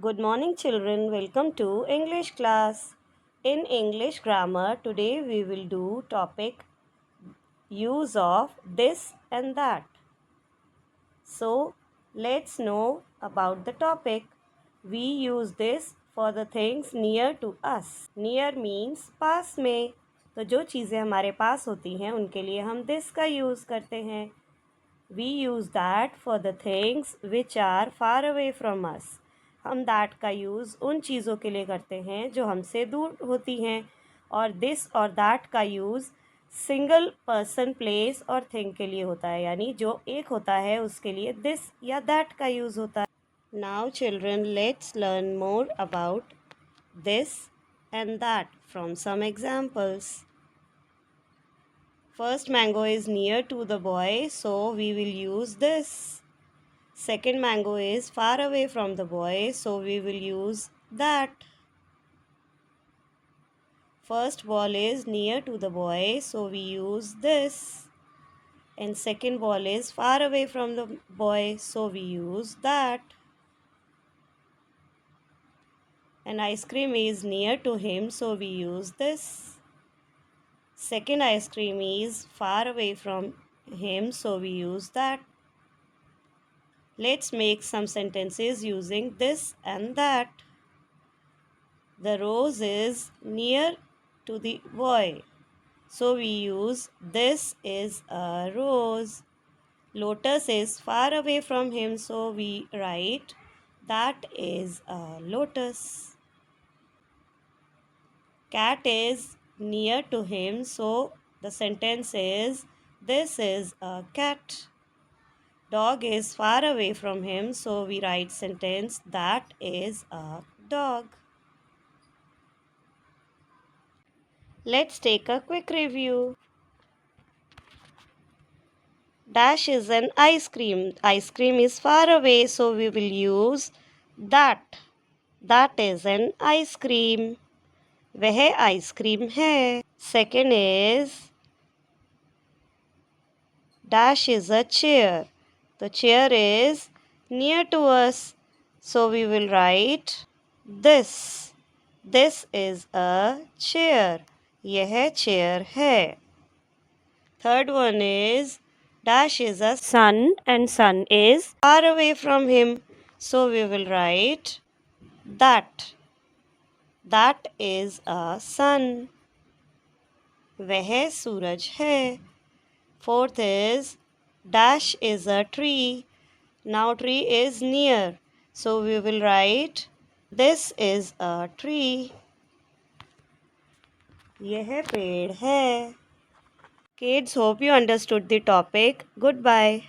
Good morning, children. Welcome to English class. In English grammar, today we will do topic use of this and that. So, let's know about the topic. We use this for the things near to us. Near means पास में. तो जो चीज़ें हमारे पास होती हैं उनके लिए हम this का यूज़ करते हैं. We use that for the things which are far away from us. हम that का यूज़ उन चीज़ों के लिए करते हैं जो हमसे दूर होती हैं और this और that का यूज़ सिंगल पर्सन प्लेस और थिंग के लिए होता है, यानी जो एक होता है उसके लिए this या that का यूज़ होता है. Now children, let's learn more about this and that from some examples. First mango is near to the boy, so we will use this. Second mango is far away from the boy, so we will use that. First ball is near to the boy, so we use this. And second ball is far away from the boy, so we use that. And ice cream is near to him, so we use this. Second ice cream is far away from him, so we use that. Let's make some sentences using this and that. The rose is near to the boy, so we use this is a rose. Lotus is far away from him, so we write that is a lotus. Cat is near to him, so the sentence is this is a cat. Dog is far away from him, so we write sentence that is a dog. Let's take a quick review. Dash is an ice cream. Ice cream is far away, so we will use that. That is an ice cream. वह ice cream है. Second is dash is a chair. The chair is near to us, so we will write this. This is a chair. यह chair है. Third one is dash is a sun and sun is far away from him, so we will write that. That is a sun. वह सूरज है. Fourth is dash is a tree. Now tree is near, so we will write this is a tree. यह पेड़ है. Kids, hope you understood the topic. Goodbye.